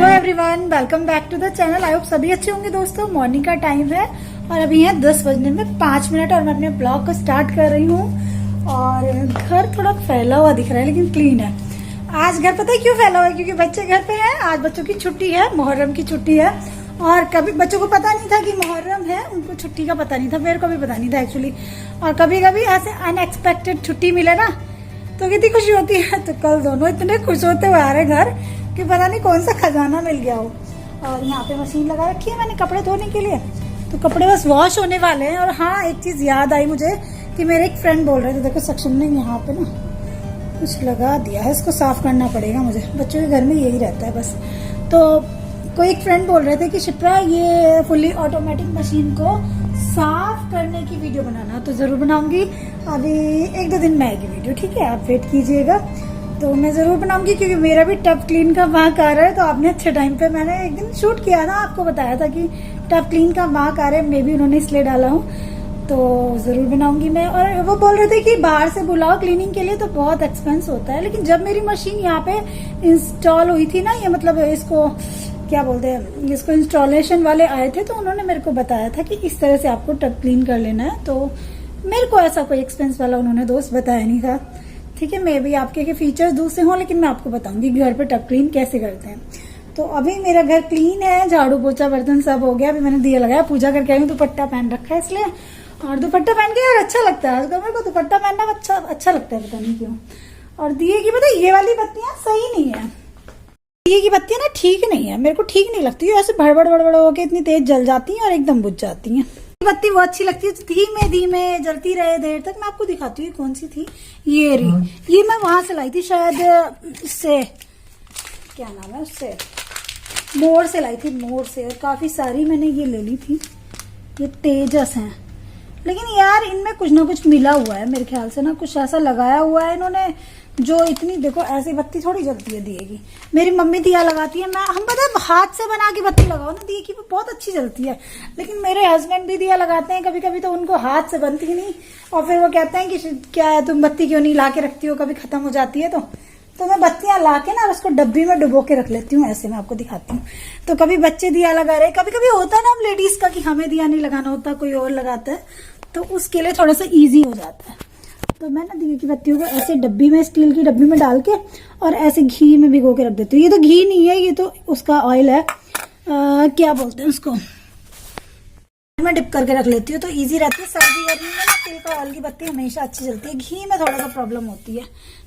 Hello everyone, welcome back to the channel. I hope सभी अच्छे होंगे दोस्तों। मॉर्निंग का टाइम है और अभी है 10 बजने में 5 मिनट और मैं अपने ब्लॉग को स्टार्ट कर रही हूँ। और घर थोड़ा फैला हुआ दिख रहा है लेकिन क्लीन है। आज घर पता है क्यों फैला हुआ है? क्योंकि बच्चे घर पे हैं। आज बच्चों की छुट्टी है, मुहर्रम की छुट्टी है। और कभी बच्चों को पता नहीं था कि मुहर्रम है, उनको छुट्टी का पता नहीं था, मेरे को भी पता नहीं था एक्चुअली। और कभी कभी ऐसे अनएक्सपेक्टेड छुट्टी मिले ना तो कितनी खुशी होती है। तो कल दोनों इतने खुश होते हुए आ रहे घर कि पता नहीं कौन सा खजाना मिल गया हो। और यहाँ पे मशीन लगा रखी है मैंने कपड़े धोने के लिए, तो कपड़े बस वॉश होने वाले हैं। और हाँ, एक चीज याद आई मुझे कि मेरे एक फ्रेंड बोल रहे थे, देखो सेक्शन में यहाँ पे ना कुछ लगा दिया है, इसको साफ करना पड़ेगा मुझे। बच्चों के घर में यही रहता है बस। तो कोई एक फ्रेंड बोल रहे थे कि शिप्रा ये फुली ऑटोमेटिक मशीन को साफ करने की वीडियो बनाना, तो जरूर बनाऊंगी। अभी 1-2 दिन में आएगी वीडियो, ठीक है, आप वेट कीजिएगा। तो मैं जरूर बनाऊंगी क्योंकि मेरा भी टब क्लीन का वाक आ रहा है। तो आपने अच्छे टाइम पे मैंने एक दिन शूट किया था, आपको बताया था कि टब क्लीन का वाक आ रहा है, मे भी उन्होंने इसलिए डाला हूँ। तो जरूर बनाऊंगी मैं। और वो बोल रहे थे कि बाहर से बुलाओ क्लीनिंग के लिए तो बहुत एक्सपेंस होता है, लेकिन जब मेरी मशीन यहाँ पे इंस्टॉल हुई थी ना, ये मतलब इसको क्या बोलते हैं, इसको इंस्टॉलेशन वाले आए थे तो उन्होंने मेरे को बताया था कि इस तरह से आपको टब क्लीन कर लेना है। तो मेरे को ऐसा कोई एक्सपेंस वाला उन्होंने दोस्त बताया नहीं था, ठीक है। मे भी आपके फीचर्स दूसरे हों, लेकिन मैं आपको बताऊंगी घर पे टब क्लीन कैसे करते हैं। तो अभी मेरा घर क्लीन है, झाड़ू पोछा बर्तन सब हो गया। अभी मैंने दिया लगाया, पूजा करके आई हूँ, दुपट्टा पहन रखा है इसलिए। और दुपट्टा पहन के यार अच्छा लगता है, आजकल मेरे को दुपट्टा पहनना अच्छा लगता है, पता नहीं क्यों। और दिए की पता ये वाली बत्तियां सही नहीं है, दिए की बत्तियां ना ठीक नहीं है, मेरे को ठीक नहीं लगती है। ऐसे भड़बड़ भड़बड़ होकर इतनी तेज जल जाती हैं और एकदम बुझ जाती हैं। बत्ती वो अच्छी लगती है, धीमे धीमे जलती रहे देर तक। मैं आपको दिखाती हूँ कौन सी थी ये रही। ये मैं वहां से लाई थी शायद, इससे क्या नाम है उससे, मोड़ से लाई थी, मोड़ से। और काफी सारी मैंने ये ले ली थी। ये तेजस हैं, लेकिन यार इनमें कुछ ना कुछ मिला हुआ है मेरे ख्याल से ना, कुछ ऐसा लगाया हुआ है इन्होंने जो इतनी, देखो ऐसी बत्ती थोड़ी जलती है दिए की। मेरी मम्मी दिया लगाती है, हम पता है हाथ से बना के बत्ती लगाओ ना दिए की, वो बहुत अच्छी जलती है। लेकिन मेरे हस्बैंड भी दिया लगाते हैं कभी कभी, तो उनको हाथ से बनती नहीं। और फिर वो कहते हैं कि क्या है तुम बत्ती क्यों नहीं ला के रखती हो, कभी खत्म हो जाती है। तो मैं बत्तियां ला के ना उसको डब्बी में डुबो के रख लेती हूँ। ऐसे मैं आपको दिखाती हूँ। तो कभी बच्चे दिया लगा रहे, कभी कभी होता है ना हम लेडीज का कि हमें दिया नहीं लगाना होता, कोई और लगाता है, तो उसके लिए थोड़ा सा इजी हो जाता है। तो मैं ना दिए की बत्तियों को ऐसे डब्बी में, स्टील की डब्बी में डाल के और ऐसे घी में भिगो के रख देती हूँ। ये तो घी नहीं है, ये तो उसका ऑयल है, क्या बोलते हैं उसको, मैं डिप करके रख लेती हूँ तो इजी रहती है। सर्दी गर्मी में ना तिल का ऑयल की बत्ती हमेशा अच्छी जलती है, घी में थोड़ा सा प्रॉब्लम होती है।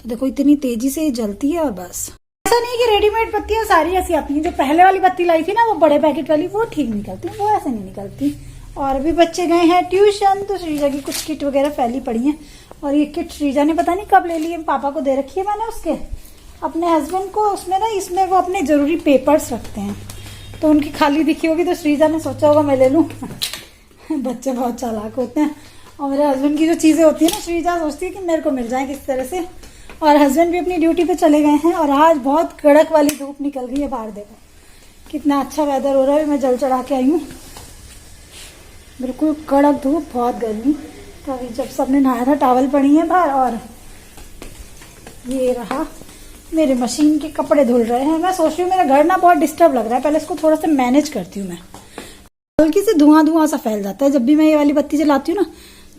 तो देखो इतनी तेजी से जलती है। और बस ऐसा नहीं कि रेडीमेड बत्तियां सारी ऐसी आती हैं। जो पहले वाली बत्ती लाई थी ना, वो बड़े पैकेट वाली, वो ठीक निकलती, वो ऐसे नहीं निकलती। और अभी बच्चे गए हैं ट्यूशन, तो श्रीजा की कुछ किट वगैरह फैली पड़ी है। और ये किट श्रीजा ने पता नहीं कब ले ली है, पापा को दे रखी है मैंने उसके, अपने हस्बैंड को। उसमें ना, इसमें वो अपने जरूरी पेपर्स रखते हैं, तो उनकी खाली दिखी होगी तो श्रीजा ने सोचा होगा मैं ले लूं। बच्चे बहुत चालाक होते हैं। और मेरे हस्बैंड की जो चीजें होती है ना, श्रीजा सोचती है कि मेरे को मिल जाए किस तरह से। और हस्बैंड भी अपनी ड्यूटी पे चले गए हैं। और आज बहुत कड़क वाली धूप निकल गई है बाहर, देखो कितना अच्छा वेदर हो रहा है। मैं जल चढ़ा के आई हूँ, बिल्कुल कड़क धूप, बहुत गर्मी। तो अभी जब सबने नहाया था, टॉवल पड़ी है बाहर। और ये रहा, मेरे मशीन के कपड़े धुल रहे हैं। मैं सोच रही हूँ मेरा घर ना बहुत डिस्टर्ब लग रहा है, पहले इसको थोड़ा सा मैनेज करती हूँ मैं। हल्की से धुआं सा फैल जाता है जब भी मैं ये वाली बत्ती जलाती हूँ ना,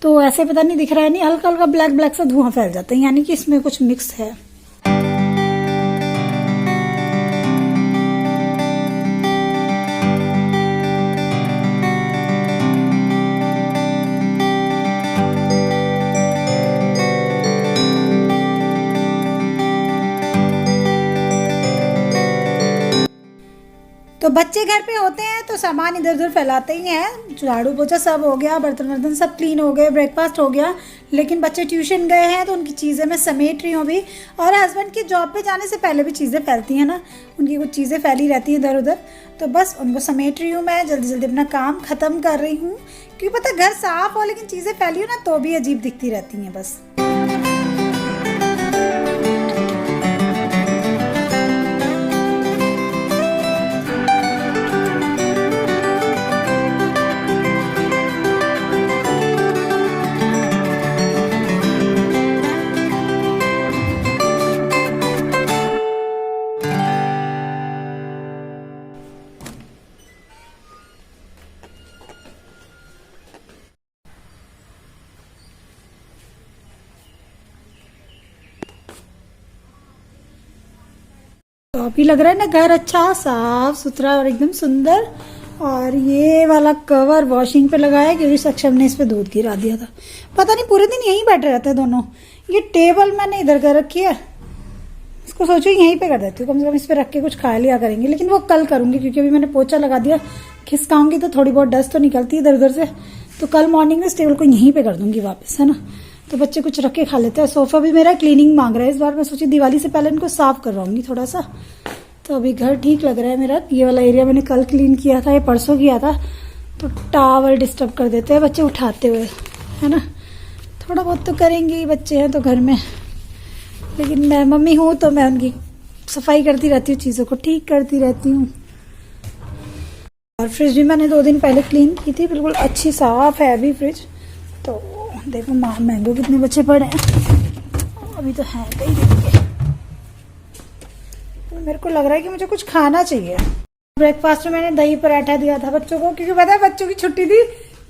तो ऐसे पता नहीं दिख रहा है, नहीं हल्का हल्का ब्लैक ब्लैक सा धुआं फैल जाता है, यानी कि इसमें कुछ मिक्स है। तो बच्चे घर पे होते हैं तो सामान इधर उधर फैलाते ही हैं। झाड़ू पोछा सब हो गया, बर्तन वर्तन सब क्लीन हो गए, ब्रेकफास्ट हो गया। लेकिन बच्चे ट्यूशन गए हैं तो उनकी चीज़ें मैं समेट रही हूँ अभी। और हस्बैंड की जॉब पे जाने से पहले भी चीज़ें फैलती हैं ना, उनकी कुछ चीज़ें फैली रहती हैं इधर उधर, तो बस उनको समेट रही हूँ मैं। जल्दी जल्दी अपना काम ख़त्म कर रही हूँ, क्योंकि पता घर साफ हो लेकिन चीज़ें फैली हो ना तो भी अजीब दिखती रहती हैं बस। अभी लग रहा है ना घर अच्छा साफ सुथरा और एकदम सुंदर। और ये वाला कवर वॉशिंग पे लगाया क्योंकि सक्षम ने इस पे दूध गिरा दिया था। पता नहीं पूरे दिन यहीं बैठे रहते हैं दोनों। ये टेबल मैंने इधर कर रखी है, इसको सोचो यहीं पे कर देती हूँ, कम से कम इस पे रख के कुछ खा लिया करेंगे। लेकिन वो कल करूंगी क्योंकि अभी मैंने पोछा लगा दिया, खिसकाऊंगी तो थोड़ी बहुत डस्ट तो निकलती है इधर उधर से। तो कल मॉर्निंग में इस टेबल को यहीं पे कर दूंगी वापस, है ना। तो बच्चे कुछ रख के खा लेते हैं। सोफा भी मेरा क्लीनिंग मांग रहा है इस बार। मैं सोची दिवाली से पहले इनको साफ करवाऊंगी थोड़ा सा। तो अभी घर ठीक लग रहा है मेरा। ये वाला एरिया मैंने कल क्लीन किया था, ये परसों किया था। तो टावल डिस्टर्ब कर देते हैं बच्चे उठाते हुए, है ना। थोड़ा बहुत तो करेंगे ही, बच्चे हैं तो घर में। लेकिन मैं मम्मी हूँ तो मैं उनकी सफाई करती रहती हूँ, चीज़ों को ठीक करती रहती हूँ। और फ्रिज भी मैंने 2 दिन पहले क्लीन की थी, बिल्कुल अच्छी साफ है अभी फ्रिज। तो देखो मैंगो कितने बच्चे पड़े हैं, अभी तो हैं कई दिन के। तो मेरे को लग रहा है कि मुझे कुछ खाना चाहिए। ब्रेकफास्ट में मैंने दही पराठा दिया था बच्चों को, क्योंकि पता है बच्चों की छुट्टी थी।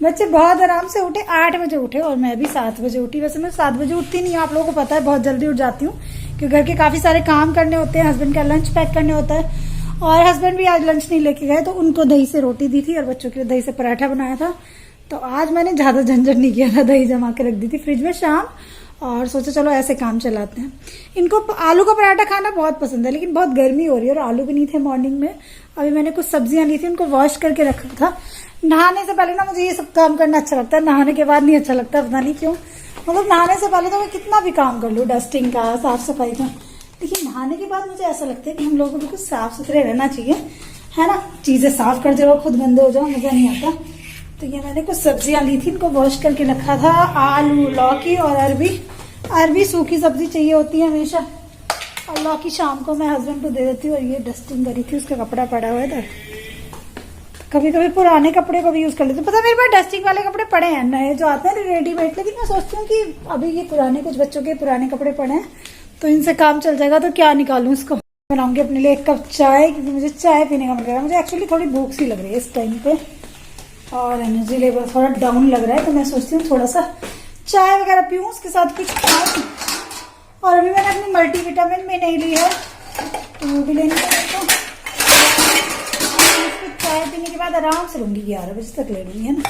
बच्चे बहुत आराम से उठे, 8 बजे उठे और मैं भी 7 बजे उठी। वैसे मैं 7 बजे उठती नहीं हूँ, आप लोगों को पता है, बहुत जल्दी उठ जाती हूँ क्योंकि घर के काफी सारे काम करने होते हैं, हस्बैंड का लंच पैक करने होता है। और हस्बैंड भी आज लंच नहीं लेके गए तो उनको दही से रोटी दी थी और बच्चों के लिए दही से पराठा बनाया था। तो आज मैंने ज्यादा झंझट नहीं किया था, दही जमा के रख दी थी फ्रिज में शाम। और सोचा चलो ऐसे काम चलाते हैं। इनको आलू का पराठा खाना बहुत पसंद है, लेकिन बहुत गर्मी हो रही है और आलू भी नहीं थे मॉर्निंग में। अभी मैंने कुछ सब्जियां ली थी, उनको वॉश करके रखा था। नहाने से पहले ना मुझे ये सब काम करना अच्छा लगता है, नहाने के बाद नहीं अच्छा लगता, पता नहीं क्यों। मतलब नहाने से पहले तो मैं कितना भी काम कर लूँ, डस्टिंग का, साफ सफाई का, लेकिन नहाने के बाद मुझे ऐसा लगता है कि हम लोगों को बिल्कुल साफ सुथरे रहना चाहिए, है ना। चीजें साफ कर जाओ, खुद गंदे हो जाओ, मजा नहीं आता। तो ये मैंने कुछ सब्जियां ली थी, इनको वॉश करके रखा था। आलू, लौकी और अरबी सूखी सब्जी चाहिए होती है हमेशा। और लौकी शाम को मैं हस्बैंड को दे देती हूँ। और ये डस्टिंग करी थी, उसका कपड़ा पड़ा हुआ है इधर। कभी कभी पुराने कपड़े को भी यूज कर लेते। पता है मेरे पास डस्टिंग वाले कपड़े पड़े हैं, नए जो आते हैं रेडीमेड। लेकिन मैं सोचती हूँ कि अभी ये पुराने, कुछ बच्चों के पुराने कपड़े पड़े हैं तो इनसे काम चल जाएगा, तो क्या निकालूं इसको। बनाऊंगी अपने लिए 1 कप चाय, क्योंकि मुझे चाय पीने का मन कर रहा है। मुझे एक्चुअली थोड़ी भूख सी लग रही है इस टाइम पे और एनर्जी लेवल थोड़ा डाउन लग रहा है। तो मैं सोचती हूँ थोड़ा सा चाय वगैरह पीऊँ, उसके साथ कुछ खाऊं। और अभी मैंने अपनी मल्टीविटामिन भी नहीं ली है, तो वो भी लेनी पड़ेगा। चाय पीने के बाद आराम से लूंगी, 11 बजे तक ले लूंगी, है ना।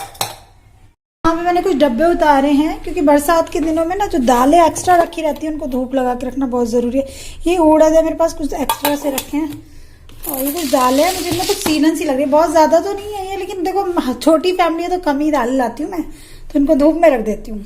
यहाँ पे मैंने कुछ डब्बे उतारे हैं क्योंकि बरसात के दिनों में ना जो दालें एक्स्ट्रा रखी रहती है उनको धूप लगा के रखना बहुत जरूरी है। ये उड़द है मेरे पास, कुछ एक्स्ट्रा से रखे हैं। और ये कुछ दालें हैं, मुझे इनमें कुछ सीलन सी लग रही है, बहुत ज्यादा तो नहीं है ये, लेकिन देखो छोटी फैमिली है तो कम ही दालें लाती हूँ मैं, तो इनको धूप में रख देती हूँ।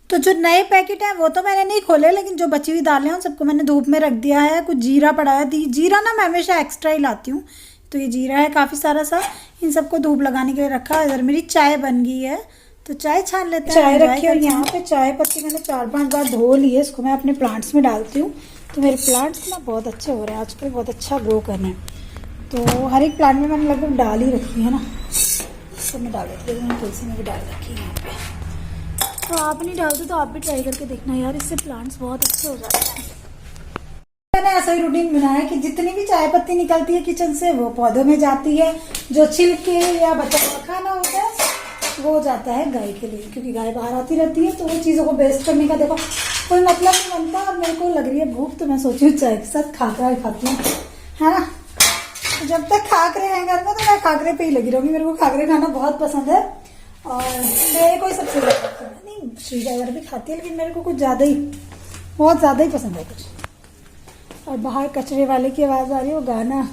तो जो नए पैकेट हैं वो तो मैंने नहीं खोले, लेकिन जो बची हुई दालें हैं उन सबको मैंने धूप में रख दिया है। कुछ जीरा पड़ा है, जीरा ना मैं हमेशा एक्स्ट्रा ही लाती हूँ, तो ये जीरा है काफ़ी सारा सा, इन सबको धूप लगाने के लिए रखा। इधर मेरी चाय बन गई है, तो चाय छान लेते हैं। चाय रखी और यहाँ पे चाय पत्ती मैंने 4-5 बार धो ली है, इसको मैं अपने प्लांट्स में डालती हूँ। तो मेरे प्लांट्स ना बहुत अच्छे हो रहे हैं आजकल, बहुत अच्छा ग्रो कर रहे हैं। तो हर एक प्लांट में मैंने लगभग डाल ही रखी है ना, इसको मैं डाल देती हूँ। तुलसी में भी डाल रखी है यहाँ पे, तो आप नहीं डालते तो आप भी ट्राई करके देखना यार, इससे प्लांट्स बहुत अच्छे हो जाते हैं। मैंने ऐसा ही रूटीन बनाया कि जितनी भी चाय पत्ती निकलती है किचन से वो पौधों में जाती है, जो छिलके या बचा हुआ खाना होता है वो जाता है गाय के लिए, क्योंकि गाय बाहर आती रहती है तो वो चीजों को वेस्ट करने का देखो कोई मतलब नहीं बनता। और मेरे को लग रही है भूख, तो मैं सोची चाय के साथ खाकरा खाती हूँ, है ना। तो जब तक खाकरे हैं घर में तो मैं खाकरे पे ही लगी रहूंगी। मेरे को खाकरे खाना बहुत पसंद है और मेरे को सबसे ज्यादा नहीं, श्रीजा वगैरह भी खाती है, लेकिन मेरे को कुछ ज्यादा ही, बहुत ज्यादा ही पसंद है कुछ। और बाहर कचरे वाले की आवाज आ रही है, वो गाना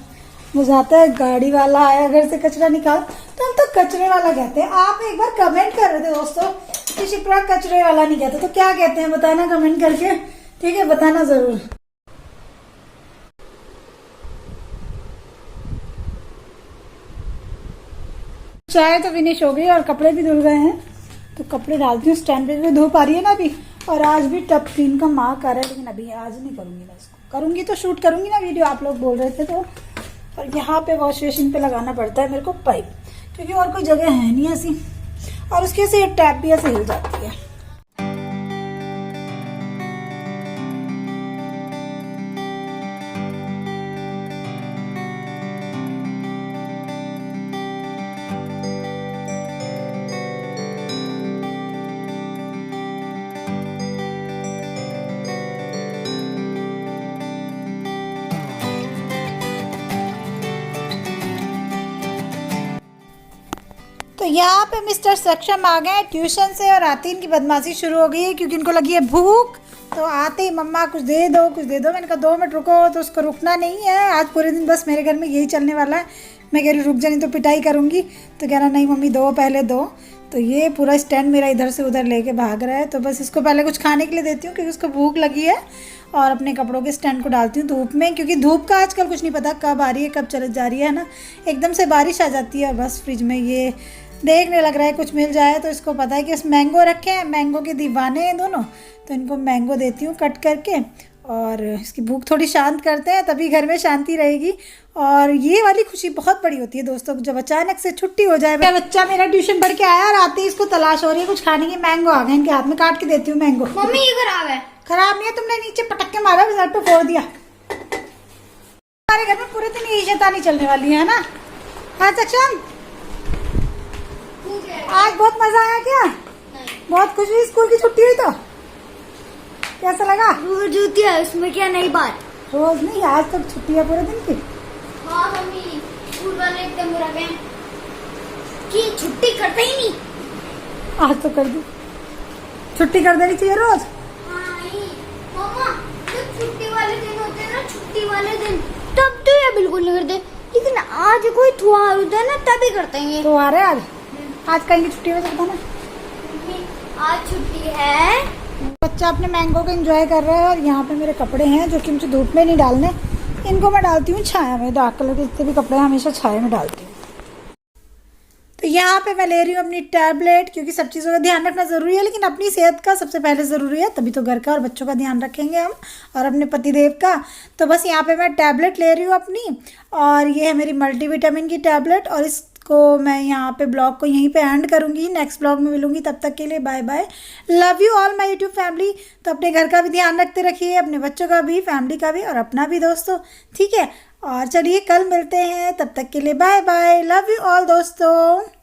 बुझाता है, गाड़ी वाला आया घर से कचरा निकाल, तो हम तो कचरे वाला कहते हैं। आप एक बार कमेंट कर रहे थे दोस्तों कि शिप्रा कचरे वाला नहीं कहते, तो क्या कहते हैं बताना कमेंट करके, ठीक है, बताना जरूर। चाय तो फिनिश हो गई और कपड़े भी धुल गए हैं, तो कपड़े डालती हूँ स्टैंड पे, धूप आ रही है ना अभी। और आज भी टब क्लीन का माँ कर रहा है, लेकिन अभी आज नहीं करूंगी मैं इसको, करूंगी तो शूट करूंगी ना वीडियो, आप लोग बोल रहे थे तो। और यहाँ पे वॉश बेसिन पे लगाना पड़ता है मेरे को पाइप, क्योंकि और कोई जगह है नहीं ऐसी, और उसकी वजह से ये टैप भी ऐसे हिल जाती है। तो यहाँ पे मिस्टर सक्षम आ गए ट्यूशन से और आते ही इनकी बदमाशी शुरू हो गई है क्योंकि इनको लगी है भूख। तो आते ही मम्मा कुछ दे दो कुछ दे दो। मैंने कहा 2 मिनट रुको, तो उसको रुकना नहीं है। आज पूरे दिन बस मेरे घर में यही चलने वाला है। मैं कह रही रुक जा नहीं तो पिटाई करूँगी। तो कह रहा नहीं मम्मी दो, पहले दो। तो ये पूरा स्टैंड मेरा इधर से उधर लेके भाग रहा है। तो बस इसको पहले कुछ खाने के लिए देती हूँ क्योंकि उसको भूख लगी है, और अपने कपड़ों के स्टैंड को डालती हूँ धूप में, क्योंकि धूप का आजकल कुछ नहीं पता कब आ रही है कब चले जा रही है ना। एकदम से बारिश आ जाती है। बस फ्रिज में ये देखने लग रहा है कुछ मिल जाए। तो इसको पता है कि इस मैंगो रखे हैं, मैंगो के दीवाने हैं दोनों। तो इनको मैंगो देती हूँ कट करके, और इसकी भूख थोड़ी शांत करते हैं, तभी घर में शांति रहेगी। और ये वाली खुशी बहुत बड़ी होती है दोस्तों, जब अचानक से छुट्टी हो जाए। बच्चा मेरा ट्यूशन पढ़ के आया और आते ही इसको तलाश हो रही है कुछ खाने की। मैंगो आ गए इनके हाथ में, काट के देती हूँ मैंगो। मम्मी ये खराब है। खराब नहीं है, तुमने नीचे पटक के मारा, सर पे फोड़ दिया। हमारे घर में पूरे दिन यही शैतानी चलने वाली है ना। हाँ सक्षम, आज बहुत मजा आया क्या? बहुत खुश हुई, स्कूल की छुट्टी हुई तो कैसा लगा? रोज होती है, उसमें क्या नई बात? रोज नहीं, आज तक छुट्टी है पूरे दिन की। हाँ मम्मी, स्कूल वाले एकदम बुरा गए कि छुट्टी करते ही नहीं। आज तो कर दी, छुट्टी कर देनी चाहिए रोज। हाँ नहीं मामा, जब छुट्टी वाले दिन होते हैं ना, छुट्टी वाले दिन तब तो ये बिल्कुल नहीं करते, लेकिन आज कोई त्योहार होता है ना तभी करते हैं। तो आ रहे आज कहीं की छुट्टी में सकता ना। आज छुट्टी है। बच्चा अपने मैंगो को एंजॉय कर रहा है, और यहाँ पे मेरे कपड़े हैं जो कि मुझे धूप में नहीं डालने, इनको मैं डालती हूँ छाया में। डार्क कलर के जितने भी कपड़े हमेशा छाया में डालती हूँ। तो यहाँ पे मैं ले रही हूँ अपनी टैबलेट, क्योंकि सब चीज़ों का ध्यान रखना ज़रूरी है, लेकिन अपनी सेहत का सबसे पहले ज़रूरी है, तभी तो घर का और बच्चों का ध्यान रखेंगे हम, और अपने पतिदेव का। तो बस यहाँ पे मैं टैबलेट ले रही हूँ अपनी, और ये है मेरी मल्टीविटामिन की टैबलेट। और इसको मैं यहाँ पे ब्लॉग को यहीं पे एंड करूँगी, नेक्स्ट ब्लॉग में मिलूँगी। तब तक के लिए bye bye, love you all my YouTube family. तो अपने घर का भी ध्यान रखते रखिए, अपने बच्चों का भी, फैमिली का भी, और अपना भी दोस्तों, ठीक है। और चलिए कल मिलते हैं, तब तक के लिए bye bye, love you all दोस्तों।